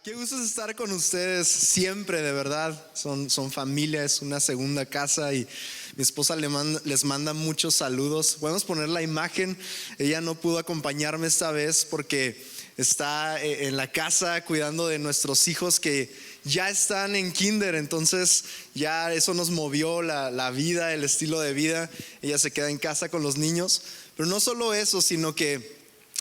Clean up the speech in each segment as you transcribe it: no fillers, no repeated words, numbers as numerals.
Qué gusto es estar con ustedes siempre, de verdad. Son familia, es una segunda casa y mi esposa les manda muchos saludos. Podemos poner la imagen. Ella no pudo acompañarme esta vez porque está en la casa cuidando de nuestros hijos que ya están en kinder. Entonces ya eso nos movió la vida, el estilo de vida. Ella se queda en casa con los niños. Pero no solo eso, sino que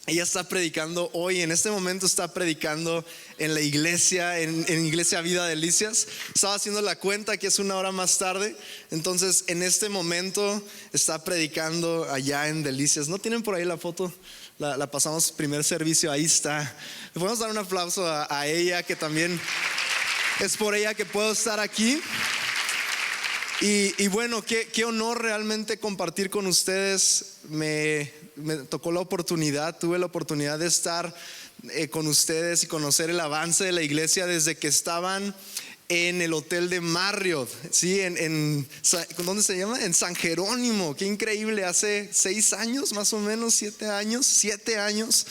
ella está predicando hoy, en este momento está predicando en la iglesia, en Iglesia Vida Delicias. Estaba haciendo la cuenta que es una hora más tarde. Entonces en este momento está predicando allá en Delicias. ¿No tienen por ahí la foto? La pasamos primer servicio, ahí está. Le podemos dar un aplauso a ella, que también es por ella que puedo estar aquí. Y bueno, qué honor realmente compartir con ustedes. Me tocó la oportunidad, tuve la oportunidad de estar con ustedes y conocer el avance de la iglesia desde que estaban en el hotel de Marriott, ¿sí? ¿Dónde se llama? En San Jerónimo. Qué increíble, hace 6 años más o menos, 7 años.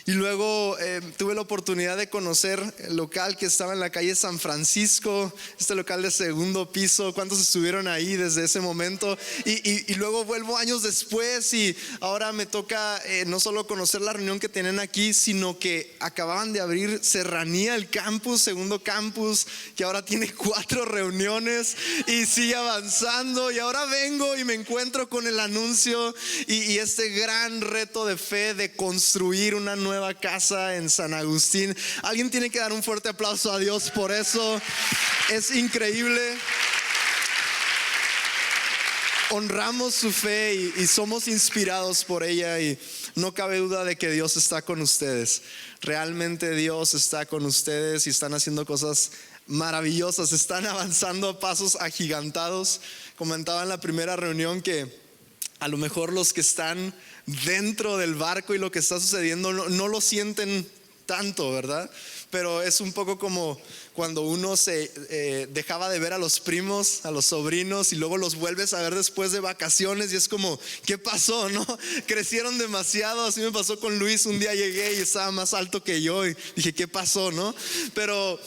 Y luego tuve la oportunidad de conocer el local que estaba en la calle San Francisco, este local de segundo piso. ¿Cuántos estuvieron ahí desde ese momento? Y luego vuelvo años después y ahora me toca no solo conocer la reunión que tienen aquí, sino que acababan de abrir Serranía, el campus, segundo campus, que ahora tiene 4 reuniones y sigue avanzando. Y ahora vengo y me encuentro con el anuncio y este gran reto de fe de construir una nueva casa en San Agustín. Alguien tiene que dar un fuerte aplauso a Dios por eso. Es increíble. Honramos su fe y somos inspirados por ella, y no cabe duda de que Dios está con ustedes. Realmente Dios está con ustedes y están haciendo cosas maravillosas, están avanzando a pasos agigantados. Comentaba en la primera reunión que a lo mejor los que están dentro del barco y lo que está sucediendo no lo sienten tanto, ¿verdad? Pero es un poco como cuando uno se dejaba de ver a los primos, a los sobrinos, y luego los vuelves a ver después de vacaciones y es como, ¿qué pasó? ¿No? Crecieron demasiado. Así me pasó con Luis. Un día llegué y estaba más alto que yo y dije, ¿qué pasó? ¿No? Pero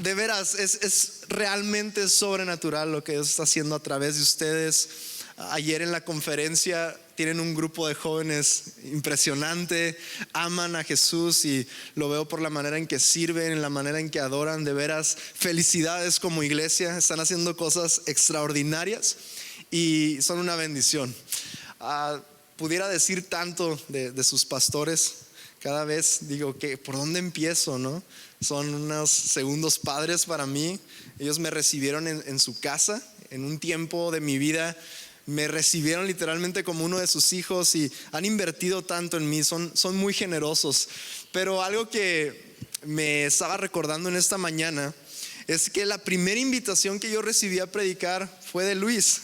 de veras es realmente sobrenatural lo que Dios está haciendo a través de ustedes. Ayer en la conferencia tienen un grupo de jóvenes impresionante, aman a Jesús y lo veo por la manera en que sirven, en la manera en que adoran. De veras, felicidades como iglesia, están haciendo cosas extraordinarias y son una bendición. Pudiera decir tanto de sus pastores. Cada vez digo, ¿por dónde empiezo? ¿No? Son unos segundos padres para mí. Ellos me recibieron en su casa en un tiempo de mi vida. Me recibieron literalmente como uno de sus hijos y han invertido tanto en mí, son muy generosos. Pero algo que me estaba recordando en esta mañana es que la primera invitación que yo recibí a predicar fue de Luis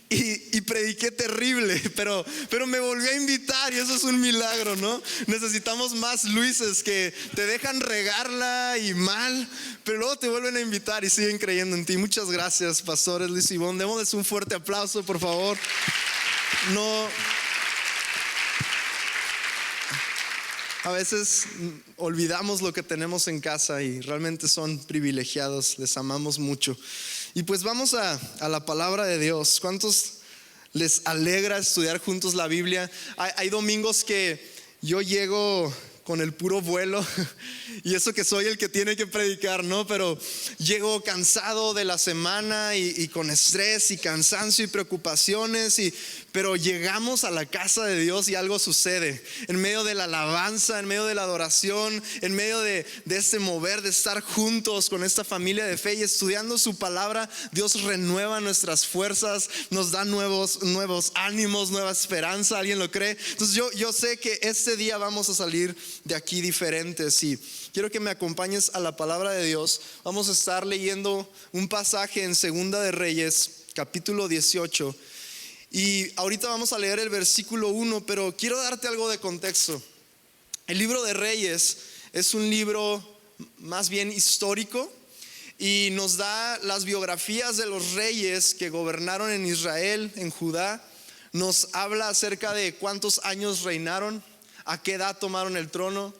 y prediqué terrible, pero me volvió a invitar y eso es un milagro, ¿no? Necesitamos más Luises que te dejan regarla y mal, pero luego te vuelven a invitar y siguen creyendo en ti. Muchas gracias, pastores Luis y Ivonne. Démosles un fuerte aplauso, por favor. A veces olvidamos lo que tenemos en casa y realmente son privilegiados, les amamos mucho. Y pues vamos a la palabra de Dios. ¿Cuántos les alegra estudiar juntos la Biblia? Hay domingos que yo llego con el puro vuelo y eso que soy el que tiene que predicar, ¿no? Pero llego cansado de la semana y con estrés y cansancio y preocupaciones pero llegamos a la casa de Dios y algo sucede. En medio de la alabanza, en medio de la adoración, en medio de este mover, de estar juntos con esta familia de fe y estudiando su palabra, Dios renueva nuestras fuerzas, nos da nuevos ánimos, nueva esperanza. ¿Alguien lo cree? Entonces yo sé que este día vamos a salir de aquí diferentes y quiero que me acompañes a la palabra de Dios. Vamos a estar leyendo un pasaje en Segunda de Reyes, capítulo 18. Y ahorita vamos a leer el versículo 1, pero quiero darte algo de contexto. El libro de Reyes es un libro más bien histórico y nos da las biografías de los reyes que gobernaron en Israel, en Judá. Nos habla acerca de cuántos años reinaron, a qué edad tomaron el trono,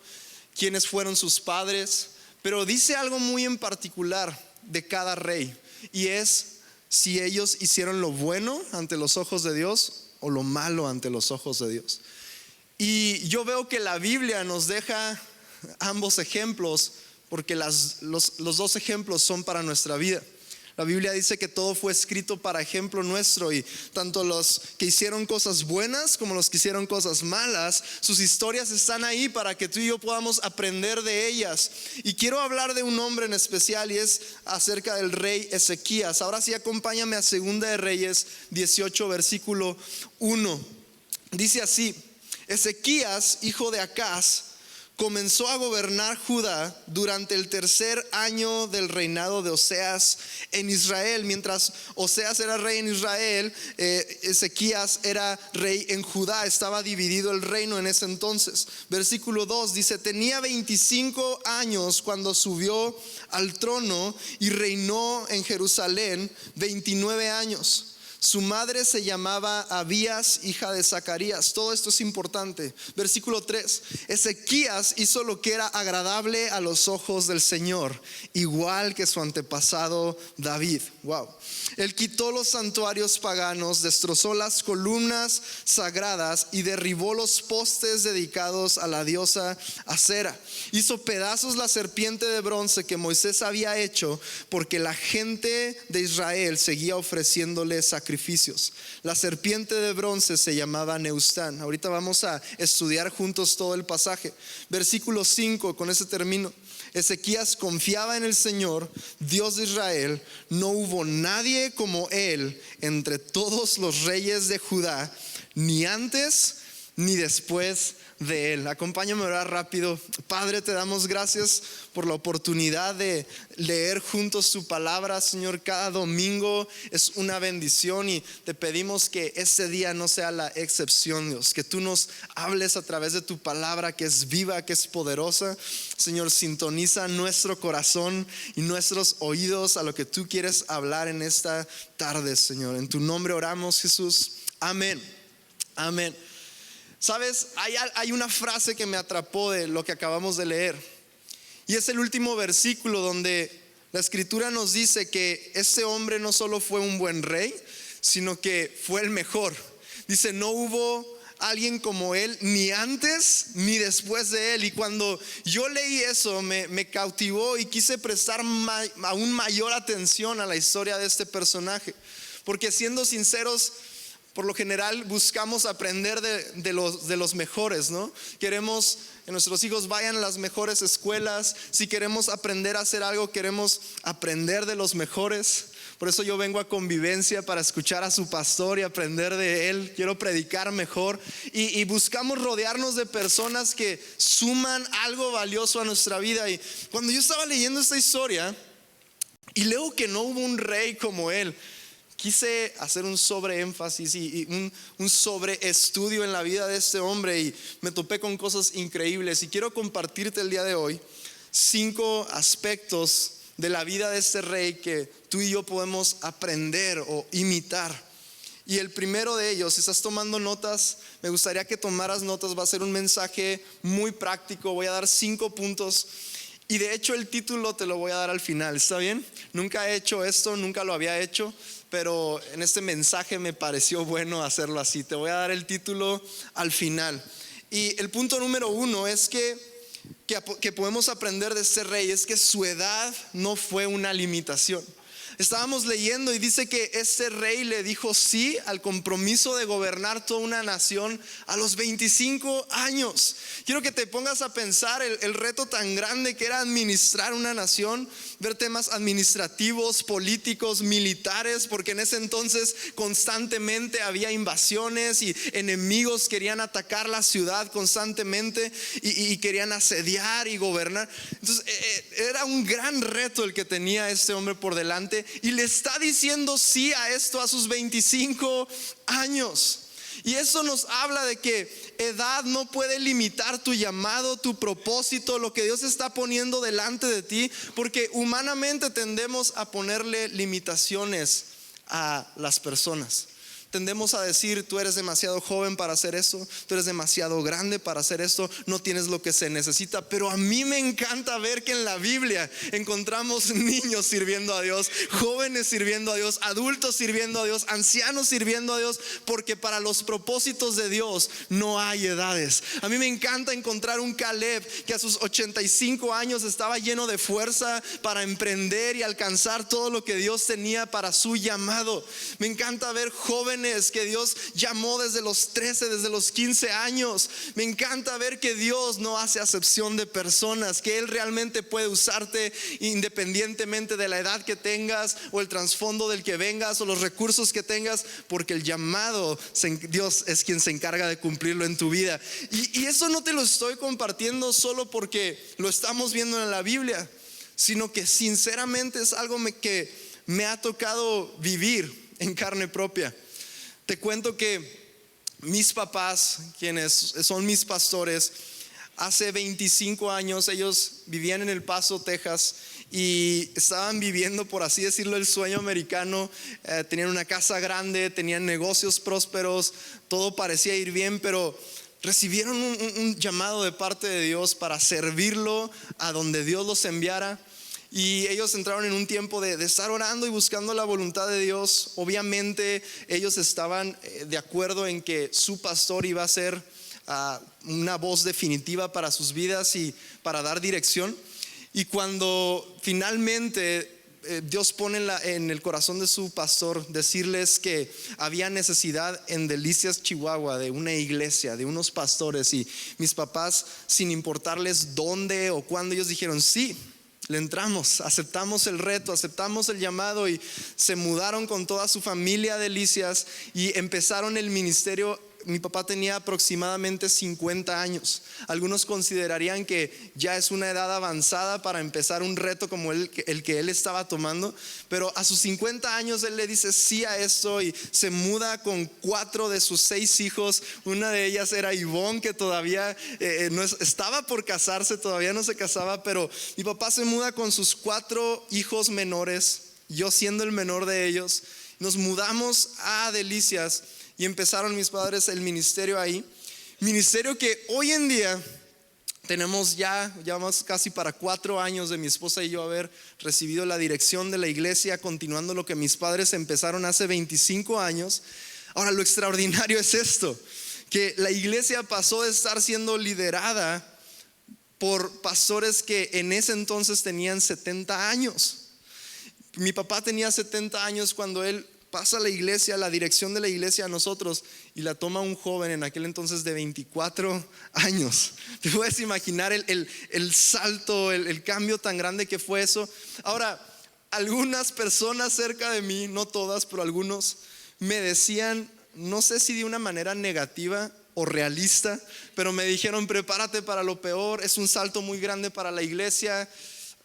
quiénes fueron sus padres. Pero dice algo muy en particular de cada rey, y es si ellos hicieron lo bueno ante los ojos de Dios o lo malo ante los ojos de Dios. Y yo veo que la Biblia nos deja ambos ejemplos, porque los dos ejemplos son para nuestra vida. La Biblia dice que todo fue escrito para ejemplo nuestro, y tanto los que hicieron cosas buenas como los que hicieron cosas malas, sus historias están ahí para que tú y yo podamos aprender de ellas. Y quiero hablar de un hombre en especial, y es acerca del rey Ezequías. Ahora sí, acompáñame a 2 de Reyes 18, versículo 1. Dice así: Ezequías, hijo de Acaz, comenzó a gobernar Judá durante el 3er año del reinado de Oseas en Israel. Mientras Oseas era rey en Israel, Ezequías era rey en Judá. Estaba dividido el reino en ese entonces. Versículo 2 dice: tenía 25 años cuando subió al trono y reinó en Jerusalén 29 años. Su madre se llamaba Abías, hija de Zacarías. Todo esto es importante. Versículo 3: Ezequías hizo lo que era agradable a los ojos del Señor, igual que su antepasado David. Wow. Él quitó los santuarios paganos, destrozó las columnas sagradas y derribó los postes dedicados a la diosa Acera. Hizo pedazos la serpiente de bronce que Moisés había hecho, porque la gente de Israel seguía ofreciéndole sacrificios. La serpiente de bronce se llamaba Neustán. Ahorita vamos a estudiar juntos todo el pasaje. Versículo 5, con ese termino. Ezequías confiaba en el Señor, Dios de Israel. No hubo nadie como él entre todos los reyes de Judá, ni antes ni después de él. Acompáñame a orar rápido. Padre, te damos gracias por la oportunidad de leer juntos tu palabra, Señor. Cada domingo es una bendición, y te pedimos que este día no sea la excepción, Dios. Que tú nos hables a través de tu palabra, que es viva, que es poderosa. Señor, sintoniza nuestro corazón y nuestros oídos a lo que tú quieres hablar en esta tarde, Señor. En tu nombre oramos, Jesús. Amén. Amén. Sabes, hay una frase que me atrapó de lo que acabamos de leer, y es el último versículo donde la escritura nos dice que este hombre no solo fue un buen rey, sino que fue el mejor. Dice: no hubo alguien como él, ni antes ni después de él. Y cuando yo leí eso me cautivó, y quise prestar aún mayor atención a la historia de este personaje, porque siendo sinceros, por lo general buscamos aprender de los mejores, ¿no? Queremos que nuestros hijos vayan a las mejores escuelas. Si queremos aprender a hacer algo, queremos aprender de los mejores. Por eso yo vengo a Convivencia, para escuchar a su pastor y aprender de él. Quiero predicar mejor, y buscamos rodearnos de personas que suman algo valioso a nuestra vida. Y cuando yo estaba leyendo esta historia y leo que no hubo un rey como él, quise hacer un sobreénfasis y un sobreestudio en la vida de este hombre, y me topé con cosas increíbles. Y quiero compartirte el día de hoy 5 aspectos de la vida de este rey que tú y yo podemos aprender o imitar. Y el primero de ellos, si estás tomando notas, me gustaría que tomaras notas. Va a ser un mensaje muy práctico. Voy a dar 5 puntos. Y de hecho el título te lo voy a dar al final, ¿está bien? Nunca he hecho esto, nunca lo había hecho, pero en este mensaje me pareció bueno hacerlo así. Te voy a dar el título al final. Y el punto número 1 es que podemos aprender de este rey, es que su edad no fue una limitación. Estábamos leyendo y dice que este rey le dijo sí al compromiso de gobernar toda una nación a los 25 años. Quiero que te pongas a pensar el reto tan grande que era administrar una nación, ver temas administrativos, políticos, militares, porque en ese entonces constantemente había invasiones y enemigos querían atacar la ciudad constantemente y querían asediar y gobernar. Entonces era un gran reto el que tenía este hombre por delante, y le está diciendo sí a esto a sus 25 años. Y eso nos habla de que edad no puede limitar tu llamado, tu propósito, lo que Dios está poniendo delante de ti, porque humanamente tendemos a ponerle limitaciones a las personas. Tendemos a decir: tú eres demasiado joven para hacer eso, tú eres demasiado grande para hacer esto, no tienes lo que se necesita. Pero a mí me encanta ver que en la Biblia encontramos niños sirviendo a Dios, jóvenes sirviendo a Dios, adultos sirviendo a Dios, ancianos sirviendo a Dios, porque para los propósitos de Dios no hay edades. A mí me encanta encontrar un Caleb que a sus 85 años estaba lleno de fuerza para emprender y alcanzar todo lo que Dios tenía para su llamado. Me encanta ver jóvenes que Dios llamó desde los 13, desde los 15 años. Me encanta ver que Dios no hace acepción de personas, que Él realmente puede usarte independientemente de la edad que tengas o el trasfondo del que vengas o los recursos que tengas, porque el llamado, Dios es quien se encarga de cumplirlo en tu vida. Y eso no te lo estoy compartiendo solo porque lo estamos viendo en la Biblia, sino que sinceramente es algo que me ha tocado vivir en carne propia. Te cuento que mis papás, quienes son mis pastores, hace 25 años ellos vivían en El Paso, Texas, y estaban viviendo, por así decirlo, el sueño americano. Tenían una casa grande, tenían negocios prósperos, todo parecía ir bien, pero recibieron un llamado de parte de Dios para servirlo a donde Dios los enviara. Y ellos entraron en un tiempo de estar orando y buscando la voluntad de Dios. Obviamente ellos estaban de acuerdo en que su pastor iba a ser una voz definitiva para sus vidas y para dar dirección. Y cuando finalmente Dios pone en el corazón de su pastor decirles que había necesidad en Delicias, Chihuahua, de una iglesia, de unos pastores, y mis papás, sin importarles dónde o cuándo, ellos dijeron: sí, le entramos, aceptamos el reto, aceptamos el llamado, y se mudaron con toda su familia a Delicias y empezaron el ministerio. Mi papá tenía aproximadamente 50 años. Algunos considerarían que ya es una edad avanzada para empezar un reto como el que él estaba tomando, pero a sus 50 años él le dice sí a esto y se muda con 4 de sus 6 hijos. Una de ellas era Ivonne, que todavía estaba por casarse, todavía no se casaba, pero mi papá se muda con sus 4 hijos menores, yo siendo el menor de ellos. Nos mudamos a Delicias y empezaron mis padres el ministerio ahí. Ministerio que hoy en día tenemos ya vamos casi para 4 años de mi esposa y yo haber recibido la dirección de la iglesia, continuando lo que mis padres empezaron hace 25 años. Ahora, lo extraordinario es esto, que la iglesia pasó de estar siendo liderada por pastores que en ese entonces tenían 70 años. Mi papá tenía 70 años cuando él pasa la iglesia, la dirección de la iglesia a nosotros, y la toma un joven en aquel entonces de 24 años. Te puedes imaginar el salto, el cambio tan grande que fue eso. Ahora, algunas personas cerca de mí, no todas, pero algunos, me decían, no sé si de una manera negativa o realista, pero me dijeron: prepárate para lo peor, es un salto muy grande para la iglesia,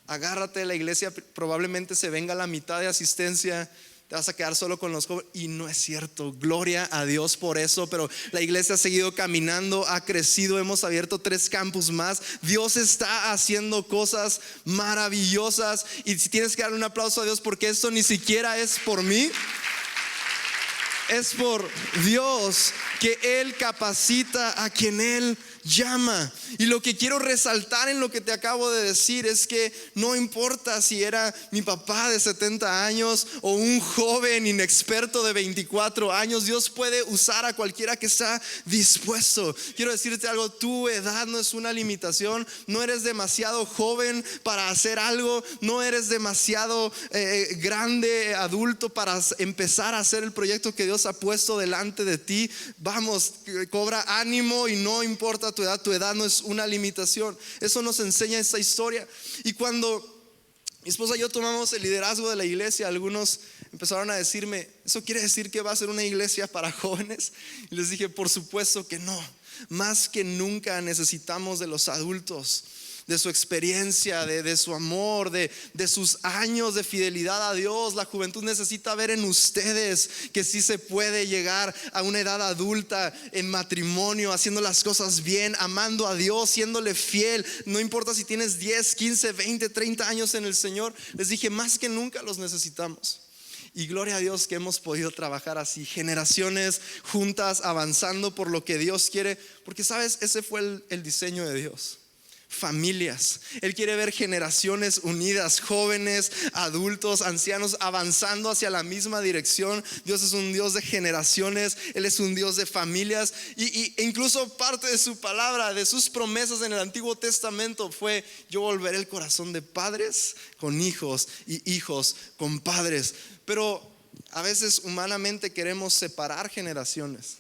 agárrate, la iglesia probablemente se venga a la mitad de asistencia, te vas a quedar solo con los jóvenes. Y no es cierto, gloria a Dios por eso. Pero la iglesia ha seguido caminando, ha crecido, hemos abierto 3 campus más. Dios está haciendo cosas maravillosas. Y si tienes que darle un aplauso a Dios, porque esto ni siquiera es por mí, es por Dios, que Él capacita a quien Él llama. Y lo que quiero resaltar en lo que te acabo de decir es que no importa si era mi papá de 70 años o un joven inexperto de 24 años, Dios puede usar a cualquiera que está dispuesto. Quiero decirte algo: tu edad no es una limitación. No eres demasiado joven para hacer algo, no eres demasiado grande, adulto, para empezar a hacer el proyecto que Dios ha puesto delante de ti. Vamos, cobra ánimo, y no importa tu edad no es una limitación. Eso nos enseña esta historia. Y cuando mi esposa y yo tomamos el liderazgo de la iglesia, algunos empezaron a decirme: ¿eso quiere decir que va a ser una iglesia para jóvenes? Y les dije: por supuesto que no. Más que nunca necesitamos de los adultos, de su experiencia, de su amor, de sus años de fidelidad a Dios. La juventud necesita ver en ustedes que sí se puede llegar a una edad adulta en matrimonio, haciendo las cosas bien, amando a Dios, siéndole fiel. No importa si tienes 10, 15, 20, 30 años en el Señor. Les dije: más que nunca los necesitamos. Y gloria a Dios que hemos podido trabajar así, generaciones juntas, avanzando por lo que Dios quiere. Porque sabes, ese fue el diseño de Dios. Familias. Él quiere ver generaciones unidas, jóvenes, adultos, ancianos, avanzando hacia la misma dirección. Dios es un Dios de generaciones. Él es un Dios de familias. E incluso parte de su palabra, de sus promesas en el Antiguo Testamento fue: yo volveré el corazón de padres con hijos y hijos con padres. Pero a veces humanamente queremos separar generaciones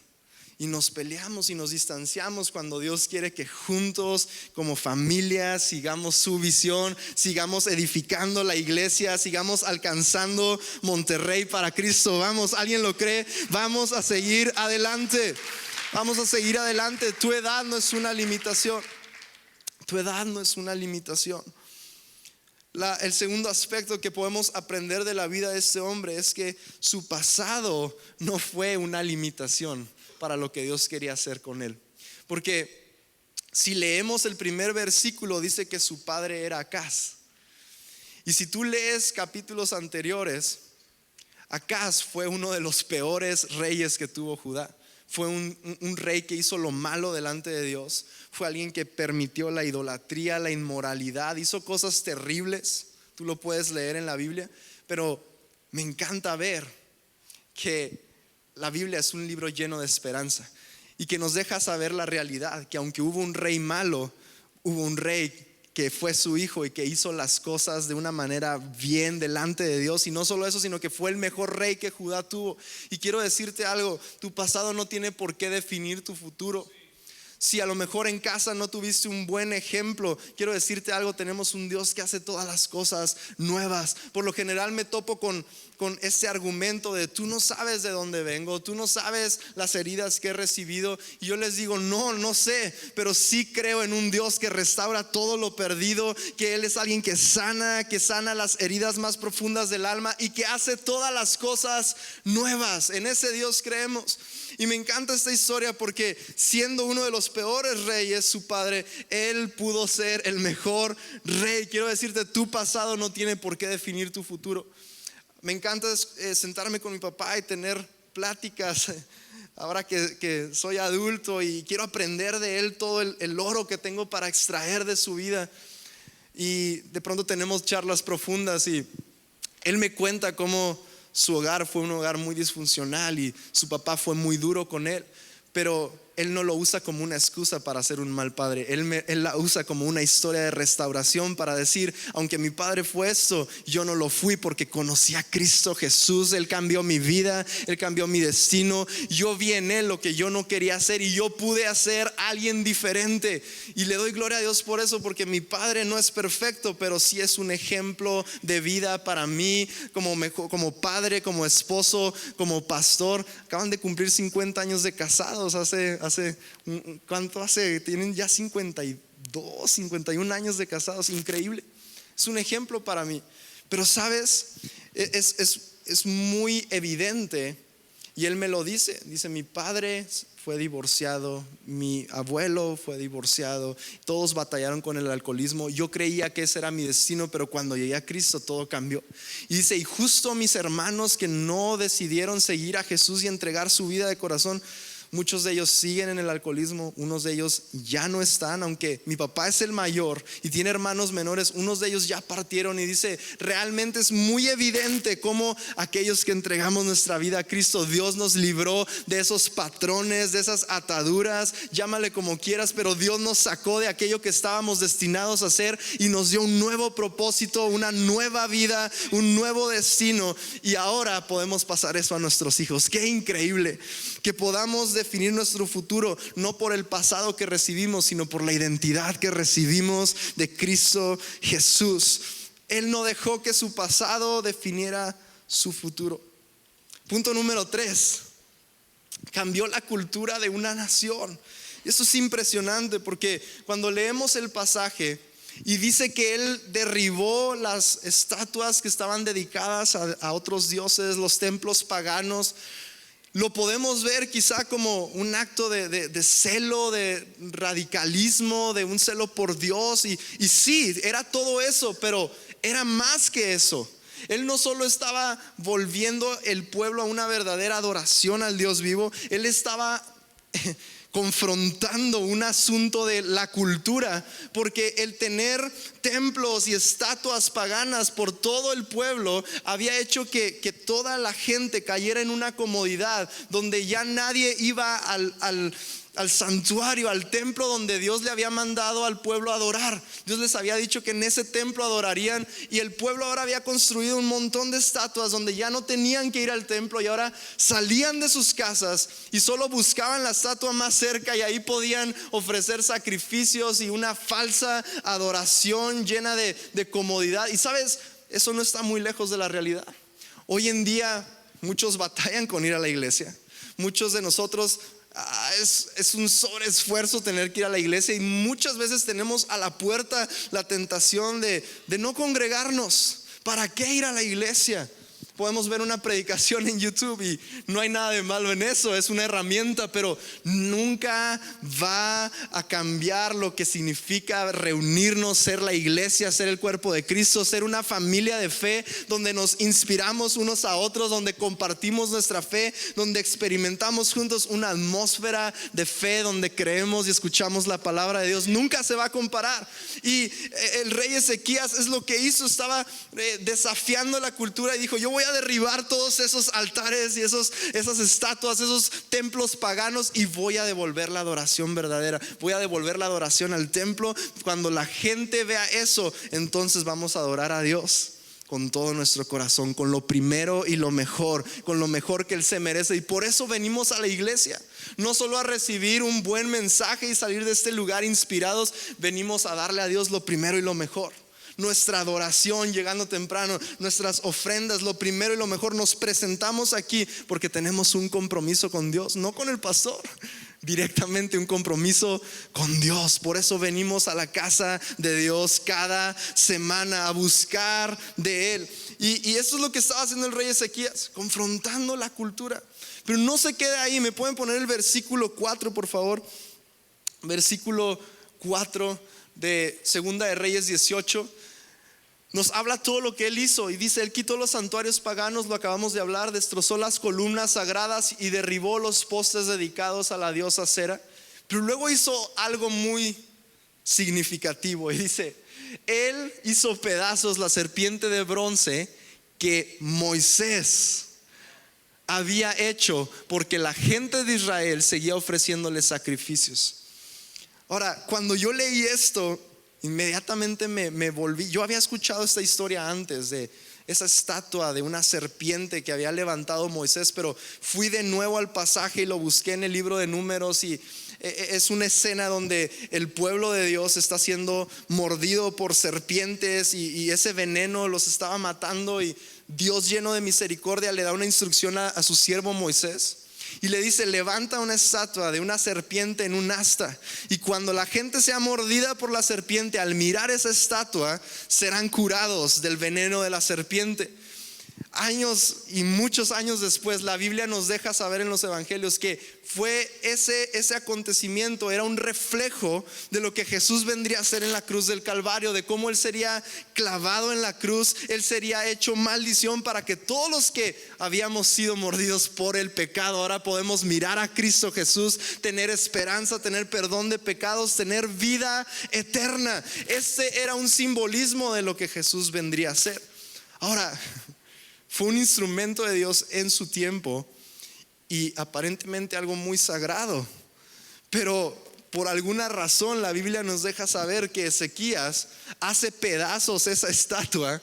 y nos peleamos y nos distanciamos cuando Dios quiere que juntos como familia sigamos su visión, sigamos edificando la iglesia, sigamos alcanzando Monterrey para Cristo. Vamos, ¿alguien lo cree? Vamos a seguir adelante. Vamos a seguir adelante. Tu edad no es una limitación. Tu edad no es una limitación. El segundo aspecto que podemos aprender de la vida de este hombre es que su pasado no fue una limitación para lo que Dios quería hacer con él. Porque si leemos el primer versículo, dice que su padre era Acaz. Y si tú lees capítulos anteriores, Acaz fue uno de los peores reyes que tuvo Judá. Fue un rey que hizo lo malo delante de Dios. Fue alguien que permitió la idolatría, la inmoralidad. Hizo cosas terribles. Tú lo puedes leer en la Biblia. Pero me encanta ver que la Biblia es un libro lleno de esperanza y que nos deja saber la realidad, que aunque hubo un rey malo, hubo un rey que fue su hijo y que hizo las cosas de una manera bien delante de Dios. Y no solo eso, sino que fue el mejor rey que Judá tuvo. Y quiero decirte algo: tu pasado no tiene por qué definir tu futuro. Si a lo mejor en casa no tuviste un buen ejemplo, quiero decirte algo: tenemos un Dios que hace todas las cosas nuevas. Por lo general me topo con este argumento de: tú no sabes de dónde vengo, tú no sabes las heridas que he recibido. Y yo les digo: no sé, pero sí creo en un Dios que restaura todo lo perdido, que Él es alguien que sana las heridas más profundas del alma y que hace todas las cosas nuevas. En ese Dios creemos. Y me encanta esta historia porque siendo uno de los peores reyes, su padre, él pudo ser el mejor rey. Quiero decirte, tu pasado no tiene por qué definir tu futuro. Me encanta sentarme con mi papá y tener pláticas ahora que soy adulto y quiero aprender de él todo el oro que tengo para extraer de su vida. Y de pronto tenemos charlas profundas y él me cuenta cómo su hogar fue un hogar muy disfuncional y su papá fue muy duro con él, pero él no lo usa como una excusa para ser un mal padre. Él la usa como una historia de restauración para decir: aunque mi padre fue esto, yo no lo fui porque conocí a Cristo Jesús. Él cambió mi vida, Él cambió mi destino. Yo vi en Él lo que yo no quería hacer y yo pude hacer alguien diferente. Y le doy gloria a Dios por eso, porque mi padre no es perfecto, pero sí es un ejemplo de vida para mí como padre, como esposo, como pastor. Acaban de cumplir 50 años de casados ¿cuánto hace? Tienen ya 52, 51 años de casados. Increíble. Es un ejemplo para mí. Pero sabes, es muy evidente. Y él me lo dice. Dice: mi padre fue divorciado, mi abuelo fue divorciado, todos batallaron con el alcoholismo. Yo creía que ese era mi destino, pero cuando llegué a Cristo todo cambió. Y dice: y justo mis hermanos que no decidieron seguir a Jesús y entregar su vida de corazón, muchos de ellos siguen en el alcoholismo, unos de ellos ya no están, aunque mi papá es el mayor y tiene hermanos menores, unos de ellos ya partieron. Y dice: realmente es muy evidente cómo aquellos que entregamos nuestra vida a Cristo, Dios nos libró de esos patrones, de esas ataduras, llámale como quieras, pero Dios nos sacó de aquello que estábamos destinados a hacer y nos dio un nuevo propósito, una nueva vida, un nuevo destino. Y ahora podemos pasar eso a nuestros hijos. Qué increíble que podamos definir nuestro futuro no por el pasado que recibimos, sino por la identidad que recibimos de Cristo Jesús. Él no dejó que su pasado definiera su futuro. Punto número 3: cambió la cultura de una nación. Y esto es impresionante porque cuando leemos el pasaje y dice que él derribó las estatuas que estaban dedicadas a otros dioses, los templos paganos, lo podemos ver quizá como un acto de celo, de radicalismo, de un celo por Dios. Y sí, era todo eso, pero era más que eso. Él no solo estaba volviendo el pueblo a una verdadera adoración al Dios vivo, él estaba confrontando un asunto de la cultura, porque el tener templos y estatuas paganas por todo el pueblo había hecho que toda la gente cayera en una comodidad donde ya nadie iba al santuario, al templo donde Dios le había mandado al pueblo a adorar. Dios les había dicho que en ese templo adorarían, y el pueblo ahora había construido un montón de estatuas donde ya no tenían que ir al templo, y ahora salían de sus casas y solo buscaban la estatua más cerca, y ahí podían ofrecer sacrificios y una falsa adoración llena de comodidad. Y sabes, eso no está muy lejos de la realidad. Hoy en día muchos batallan con ir a la iglesia. Muchos de nosotros es un sobreesfuerzo tener que ir a la iglesia, y muchas veces tenemos a la puerta la tentación de no congregarnos. ¿Para qué ir a la iglesia? Podemos ver una predicación en YouTube y no hay nada de malo en eso, es una herramienta, pero nunca va a cambiar lo que significa reunirnos, ser la iglesia, ser el cuerpo de Cristo, ser una familia de fe donde nos inspiramos unos a otros, donde compartimos nuestra fe, donde experimentamos juntos una atmósfera de fe, donde creemos y escuchamos la palabra de Dios. Nunca se va a comparar. Y el rey Ezequías es lo que hizo, estaba desafiando la cultura y dijo: yo voy a derribar todos esos altares y esas estatuas, esos templos paganos, y voy a devolver la adoración verdadera. Voy a devolver la adoración al templo. Cuando la gente vea eso, entonces vamos a adorar a Dios con todo nuestro corazón, con lo primero y lo mejor, con lo mejor que Él se merece. Y por eso venimos a la iglesia, no solo a recibir un buen mensaje y salir de este lugar inspirados. Venimos a darle a Dios lo primero y lo mejor. Nuestra adoración llegando temprano, nuestras ofrendas, lo primero y lo mejor. Nos presentamos aquí porque tenemos un compromiso con Dios, no con el pastor, directamente un compromiso con Dios. Por eso venimos a la casa de Dios cada semana a buscar de Él. Y eso es lo que estaba haciendo el rey Ezequías, confrontando la cultura. Pero no se quede ahí. ¿Me pueden poner el versículo 4, por favor? Versículo 4 de Segunda de Reyes 18. Nos habla todo lo que Él hizo, y dice: Él quitó los santuarios paganos, lo acabamos de hablar, destrozó las columnas sagradas y derribó los postes dedicados a la diosa Acera. Pero luego hizo algo muy significativo, y dice: Él hizo pedazos la serpiente de bronce que Moisés había hecho, porque la gente de Israel seguía ofreciéndole sacrificios. Ahora, cuando yo leí esto, inmediatamente me volví. Yo había escuchado esta historia antes de esa estatua de una serpiente que había levantado Moisés, pero fui de nuevo al pasaje y lo busqué en el libro de Números, y es una escena donde el pueblo de Dios está siendo mordido por serpientes, y ese veneno los estaba matando, y Dios, lleno de misericordia, le da una instrucción a su siervo Moisés. Y le dice: levanta una estatua de una serpiente en un asta, y cuando la gente sea mordida por la serpiente, al mirar esa estatua serán curados del veneno de la serpiente. Años y muchos años después, la Biblia nos deja saber en los evangelios que fue ese acontecimiento era un reflejo de lo que Jesús vendría a hacer en la cruz del Calvario, de cómo Él sería clavado en la cruz. Él sería hecho maldición para que todos los que habíamos sido mordidos por el pecado ahora podemos mirar a Cristo Jesús, tener esperanza, tener perdón de pecados, tener vida eterna. Ese era un simbolismo de lo que Jesús vendría a hacer. Ahora, fue un instrumento de Dios en su tiempo, y aparentemente algo muy sagrado. Pero por alguna razón la Biblia nos deja saber que Ezequías hace pedazos esa estatua,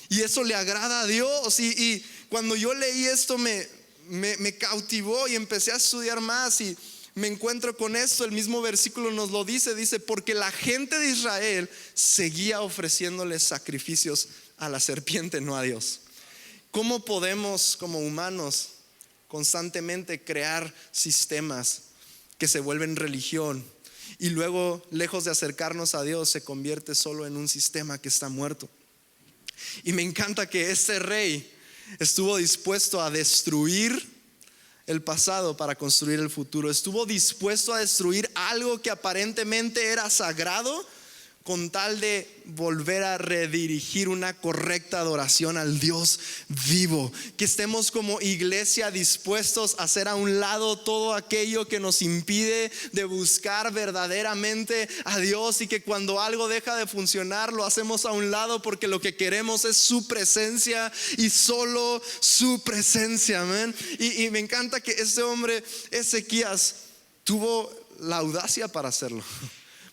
y eso le agrada a Dios. Y cuando yo leí esto me cautivó, y empecé a estudiar más, y me encuentro con esto. El mismo versículo nos lo dice: porque la gente de Israel seguía ofreciéndole sacrificios a la serpiente, no a Dios. ¿Cómo podemos como humanos constantemente crear sistemas que se vuelven religión, y luego, lejos de acercarnos a Dios, se convierte solo en un sistema que está muerto? Y me encanta que este rey estuvo dispuesto a destruir el pasado para construir el futuro. Estuvo dispuesto a destruir algo que aparentemente era sagrado con tal de volver a redirigir una correcta adoración al Dios vivo. Que estemos como iglesia dispuestos a hacer a un lado todo aquello que nos impide de buscar verdaderamente a Dios, y que cuando algo deja de funcionar lo hacemos a un lado, porque lo que queremos es su presencia y solo su presencia. Amén. Y me encanta que este hombre Ezequías tuvo la audacia para hacerlo,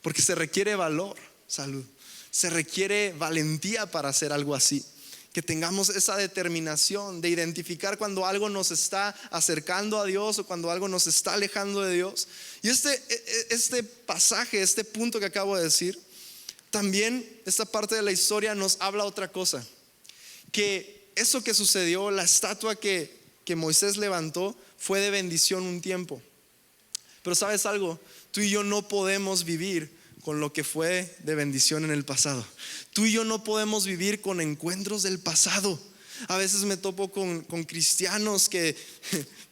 porque se requiere valor, salud, se requiere valentía para hacer algo así. Que tengamos esa determinación de identificar cuando algo nos está acercando a Dios o cuando algo nos está alejando de Dios. Y este pasaje, este punto que acabo de decir, también esta parte de la historia nos habla otra cosa, que eso que sucedió, la estatua que Moisés levantó, fue de bendición un tiempo. Pero ¿sabes algo? Tú y yo no podemos vivir con lo que fue de bendición en el pasado. Tú y yo no podemos vivir con encuentros del pasado. A veces me topo con cristianos que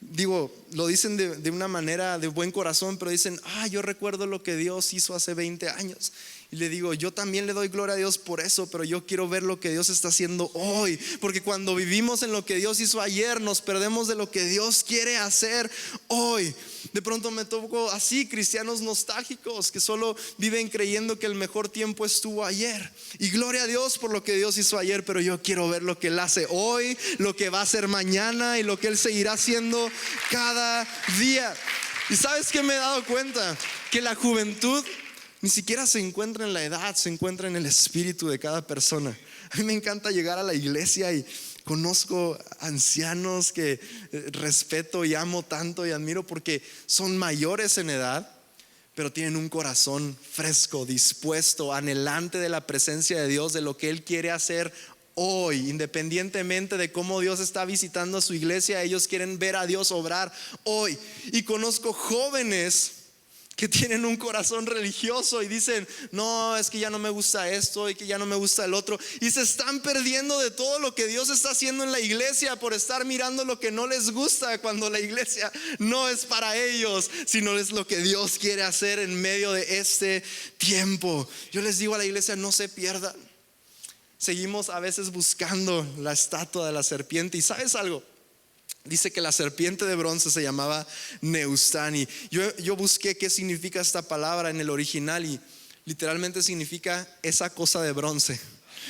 digo, lo dicen de una manera de buen corazón, pero dicen, yo recuerdo lo que Dios hizo hace 20 años. Y le digo, yo también le doy gloria a Dios por eso, pero yo quiero ver lo que Dios está haciendo hoy. Porque cuando vivimos en lo que Dios hizo ayer, nos perdemos de lo que Dios quiere hacer hoy. De pronto me toco así cristianos nostálgicos que solo viven creyendo que el mejor tiempo estuvo ayer. Y gloria a Dios por lo que Dios hizo ayer, pero yo quiero ver lo que Él hace hoy, lo que va a hacer mañana y lo que Él seguirá haciendo cada día. Y ¿sabes qué me he dado cuenta? Que la juventud ni siquiera se encuentra en la edad, se encuentra en el espíritu de cada persona. A mí me encanta llegar a la iglesia y conozco ancianos que respeto y amo tanto y admiro, porque son mayores en edad, pero tienen un corazón fresco, dispuesto, anhelante de la presencia de Dios, de lo que Él quiere hacer hoy. Independientemente de cómo Dios está visitando a su iglesia, ellos quieren ver a Dios obrar hoy. Y conozco jóvenes que tienen un corazón religioso y dicen, no, es que ya no me gusta esto y que ya no me gusta el otro, y se están perdiendo de todo lo que Dios está haciendo en la iglesia por estar mirando lo que no les gusta, cuando la iglesia no es para ellos, sino es lo que Dios quiere hacer en medio de este tiempo. Yo les digo a la iglesia, no se pierdan. Seguimos a veces buscando la estatua de la serpiente, y ¿sabes algo? Dice que la serpiente de bronce se llamaba Neustani. Yo busqué qué significa esta palabra en el original, y literalmente significa esa cosa de bronce.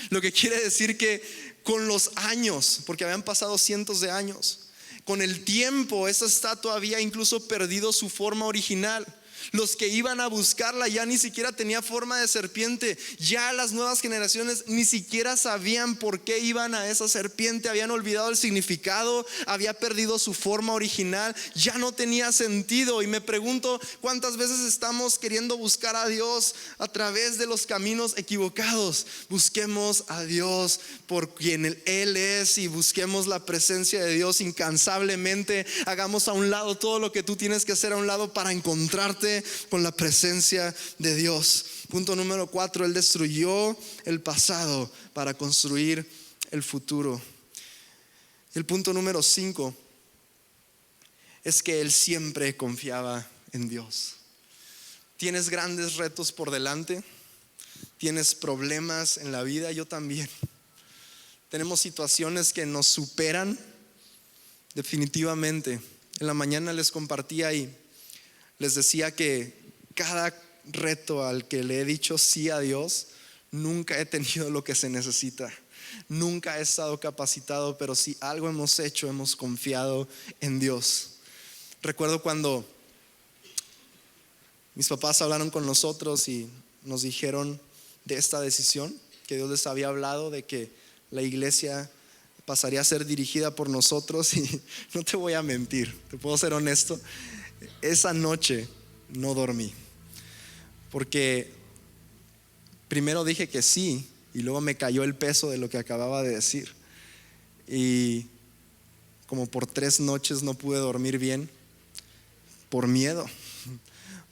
Lo que quiere decir que con los años, porque habían pasado cientos de años, con el tiempo esa estatua había incluso perdido su forma original. Los que iban a buscarla ya ni siquiera tenía forma de serpiente. Ya las nuevas generaciones ni siquiera sabían por qué iban a esa serpiente. Habían olvidado el significado, había perdido su forma original, ya no tenía sentido. Y me pregunto cuántas veces estamos queriendo buscar a Dios a través de los caminos equivocados. Busquemos a Dios por quien Él es, y busquemos la presencia de Dios incansablemente. Hagamos a un lado todo lo que tú tienes que hacer a un lado para encontrarte con la presencia de Dios. Punto número 4, Él destruyó el pasado para construir el futuro. El punto número 5 es que Él siempre confiaba en Dios. Tienes grandes retos por delante, tienes problemas en la vida, yo también. Tenemos situaciones que nos superan definitivamente. En la mañana les compartía y les decía que cada reto al que le he dicho sí a Dios, nunca he tenido lo que se necesita, nunca he estado capacitado, pero si algo hemos hecho, hemos confiado en Dios. Recuerdo cuando mis papás hablaron con nosotros y nos dijeron de esta decisión, que Dios les había hablado de que la iglesia pasaría a ser dirigida por nosotros, y no te voy a mentir, te puedo ser honesto, esa noche no dormí, porque primero dije que sí y luego me cayó el peso de lo que acababa de decir, y como por 3 noches no pude dormir bien por miedo,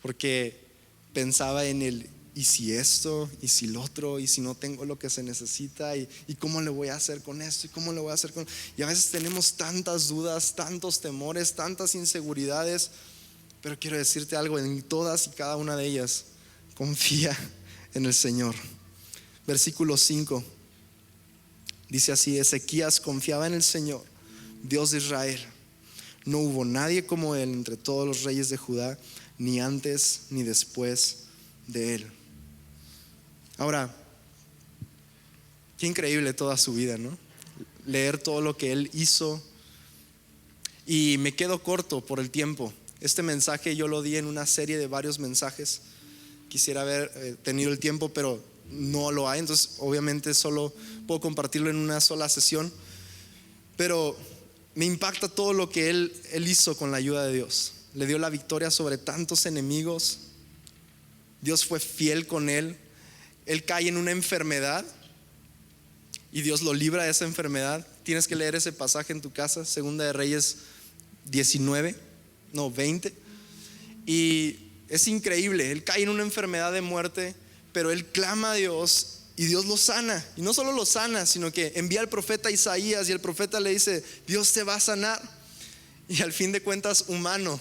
porque pensaba en el y si esto, y si lo otro, y si no tengo lo que se necesita, y cómo le voy a hacer con esto, y cómo le voy a hacer con... Y a veces tenemos tantas dudas, tantos temores, tantas inseguridades, pero quiero decirte algo: en todas y cada una de ellas confía en el Señor. Versículo 5 dice así: Ezequías confiaba en el Señor, Dios de Israel. No hubo nadie como él entre todos los reyes de Judá, ni antes ni después de él. Ahora, qué increíble toda su vida, ¿no? Leer todo lo que él hizo. Y me quedo corto por el tiempo. Este mensaje yo lo di en una serie de varios mensajes. Quisiera haber tenido el tiempo, pero no lo hay. Entonces obviamente solo puedo compartirlo en una sola sesión. Pero me impacta todo lo que él hizo con la ayuda de Dios. Le dio la victoria sobre tantos enemigos. Dios fue fiel con él. Él cae en una enfermedad y Dios lo libra de esa enfermedad. Tienes que leer ese pasaje en tu casa, Segunda de Reyes 20. Y es increíble. Él cae en una enfermedad de muerte, pero él clama a Dios y Dios lo sana. Y no solo lo sana, sino que envía al profeta Isaías, y el profeta le dice: Dios te va a sanar. Y al fin de cuentas, humano,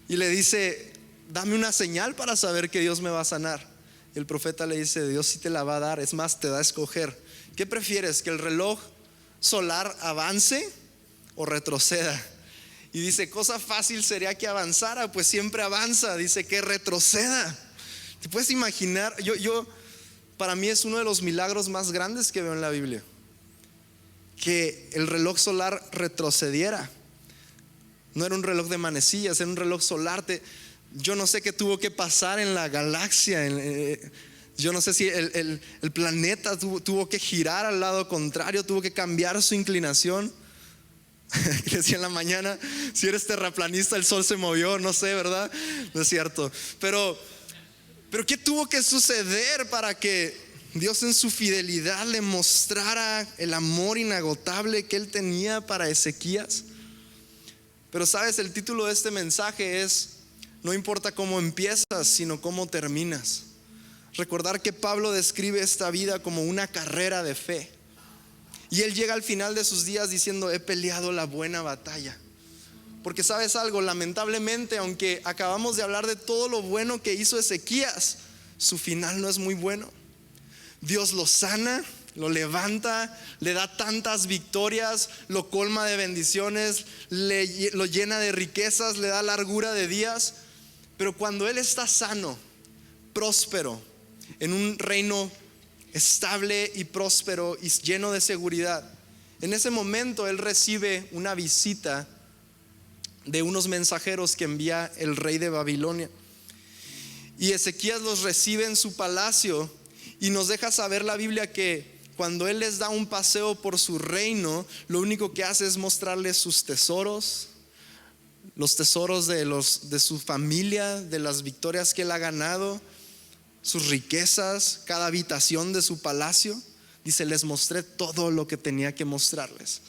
y le dice: dame una señal para saber que Dios me va a sanar. Y el profeta le dice: Dios sí te la va a dar. Es más, te da a escoger. ¿Qué prefieres? ¿Que el reloj solar avance o retroceda? Y dice: cosa fácil sería que avanzara, pues siempre avanza. Dice que retroceda. ¿Te puedes imaginar? Para mí es uno de los milagros más grandes que veo en la Biblia, que el reloj solar retrocediera. No era un reloj de manecillas, era un reloj solar. Yo no sé qué tuvo que pasar en la galaxia. Yo no sé si el planeta tuvo que girar al lado contrario, tuvo que cambiar su inclinación. Decía en la mañana: si eres terraplanista, el sol se movió. No sé, ¿verdad? No es cierto. Pero ¿qué tuvo que suceder para que Dios en su fidelidad le mostrara el amor inagotable que él tenía para Ezequías? Pero sabes, el título de este mensaje es: no importa cómo empiezas, sino cómo terminas. Recordar que Pablo describe esta vida como una carrera de fe. Y él llega al final de sus días diciendo: he peleado la buena batalla. Porque sabes algo, lamentablemente, aunque acabamos de hablar de todo lo bueno que hizo Ezequías, su final no es muy bueno. Dios lo sana, lo levanta, le da tantas victorias, lo colma de bendiciones, lo llena de riquezas, le da largura de días. Pero cuando él está sano, próspero, en un reino estable y próspero y lleno de seguridad, en ese momento él recibe una visita de unos mensajeros que envía el rey de Babilonia. Y Ezequías los recibe en su palacio, y nos deja saber la Biblia que cuando él les da un paseo por su reino, lo único que hace es mostrarles sus tesoros, los tesoros de su familia, de las victorias que él ha ganado, sus riquezas, cada habitación de su palacio. Dice: les mostré todo lo que tenía que mostrarles.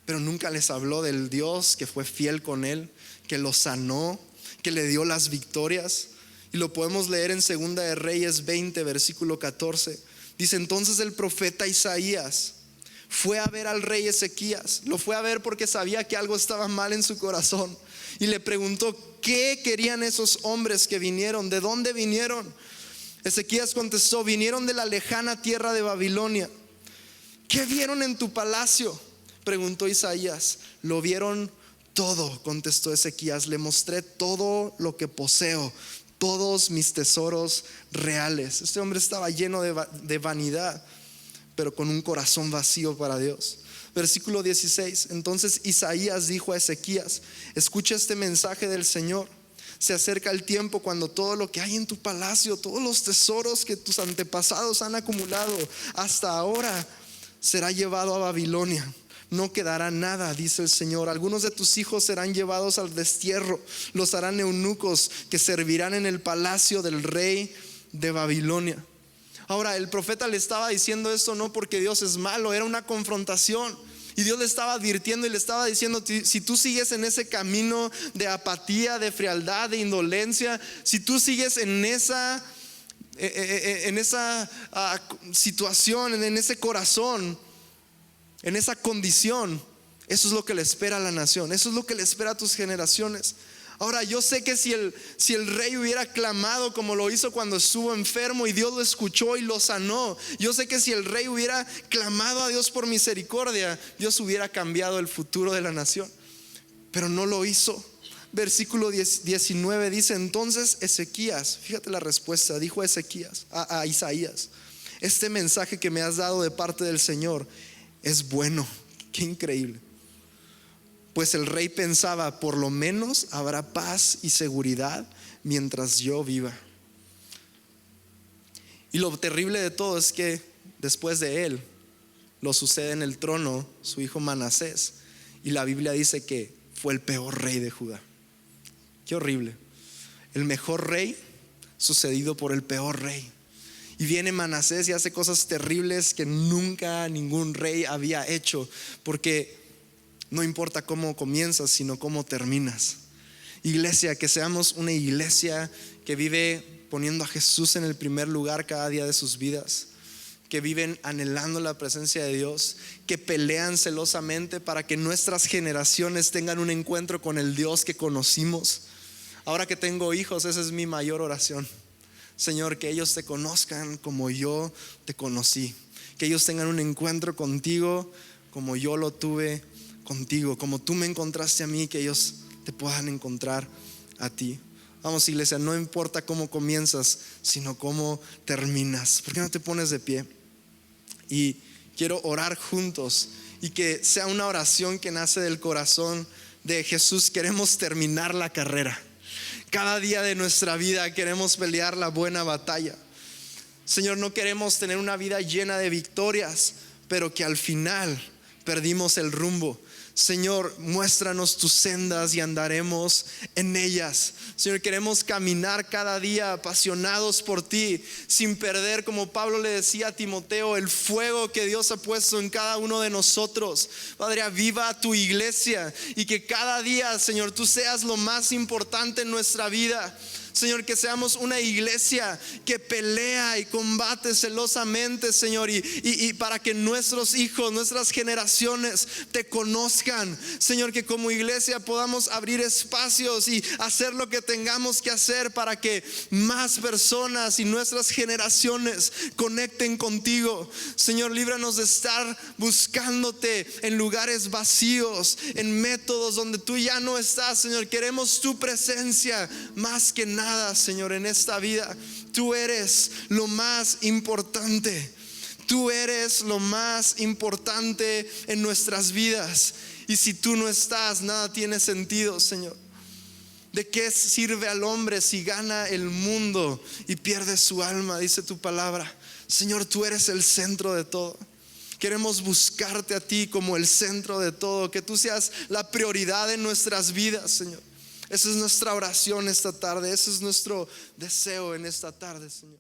Pero nunca les habló del Dios que fue fiel con él, que lo sanó, que le dio las victorias. Y lo podemos leer en Segunda de Reyes 20, versículo 14. Dice: entonces el profeta Isaías fue a ver al rey Ezequías. Lo fue a ver porque sabía que algo estaba mal en su corazón, y le preguntó: ¿qué querían esos hombres que vinieron? ¿De dónde vinieron? Ezequías contestó: vinieron de la lejana tierra de Babilonia. ¿Qué vieron en tu palacio?, preguntó Isaías. Lo vieron todo, contestó Ezequías. Le mostré todo lo que poseo, todos mis tesoros reales. Este hombre estaba lleno de vanidad, pero con un corazón vacío para Dios. Versículo 16. Entonces Isaías dijo a Ezequías: escucha este mensaje del Señor. Se acerca el tiempo cuando todo lo que hay en tu palacio, todos los tesoros que tus antepasados han acumulado hasta ahora, será llevado a Babilonia. No quedará nada, dice el Señor. Algunos de tus hijos serán llevados al destierro. Los harán eunucos que servirán en el palacio del rey de Babilonia. Ahora, el profeta le estaba diciendo esto no porque Dios es malo, era una confrontación. Y Dios le estaba advirtiendo y le estaba diciendo: si tú sigues en ese camino de apatía, de frialdad, de indolencia, si tú sigues en esa situación, en ese corazón, en esa condición, eso es lo que le espera a la nación, eso es lo que le espera a tus generaciones. Ahora yo sé que si el rey hubiera clamado como lo hizo cuando estuvo enfermo y Dios lo escuchó y lo sanó, yo sé que si el rey hubiera clamado a Dios por misericordia, Dios hubiera cambiado el futuro de la nación. Pero no lo hizo. Versículo 19 dice: entonces Ezequías, fíjate la respuesta, dijo Ezequías a Isaías: este mensaje que me has dado de parte del Señor es bueno. Qué increíble. Pues el rey pensaba: por lo menos habrá paz y seguridad mientras yo viva. Y lo terrible de todo es que después de él lo sucede en el trono su hijo Manasés, y la Biblia dice que fue el peor rey de Judá. Qué horrible. El mejor rey sucedido por el peor rey. Y viene Manasés y hace cosas terribles que nunca ningún rey había hecho, porque no importa cómo comienzas, sino cómo terminas. Iglesia, que seamos una iglesia que vive poniendo a Jesús en el primer lugar cada día de sus vidas, que viven anhelando la presencia de Dios, que pelean celosamente para que nuestras generaciones tengan un encuentro con el Dios que conocimos. Ahora que tengo hijos, esa es mi mayor oración. Señor, que ellos te conozcan como yo te conocí, que ellos tengan un encuentro contigo como yo lo tuve contigo, como tú me encontraste a mí, que ellos te puedan encontrar a ti. Vamos, iglesia, no importa cómo comienzas, sino cómo terminas. ¿Por qué no te pones de pie? Y quiero orar juntos, y que sea una oración que nace del corazón de Jesús. Queremos terminar la carrera. Cada día de nuestra vida queremos pelear la buena batalla. Señor, no queremos tener una vida llena de victorias, pero que al final perdimos el rumbo. Señor, muéstranos tus sendas y andaremos en ellas. Señor, queremos caminar cada día apasionados por ti, sin perder, como Pablo le decía a Timoteo, el fuego que Dios ha puesto en cada uno de nosotros. Padre, aviva tu iglesia, y que cada día, Señor, tú seas lo más importante en nuestra vida. Señor, que seamos una iglesia que pelea y combate celosamente, Señor, y para que nuestros hijos, nuestras generaciones te conozcan. Señor, que como iglesia podamos abrir espacios y hacer lo que tengamos que hacer para que más personas y nuestras generaciones conecten contigo. Señor, líbranos de estar buscándote en lugares vacíos, en métodos donde tú ya no estás. Señor, queremos tu presencia más que nada. Señor, en esta vida tú eres lo más importante. Tú eres lo más importante en nuestras vidas. Y si tú no estás, nada tiene sentido, Señor. ¿De qué sirve al hombre si gana el mundo y pierde su alma? Dice tu palabra. Señor, tú eres el centro de todo. Queremos buscarte a ti como el centro de todo. Que tú seas la prioridad en nuestras vidas, Señor. Esa es nuestra oración esta tarde. Ese es nuestro deseo en esta tarde, Señor.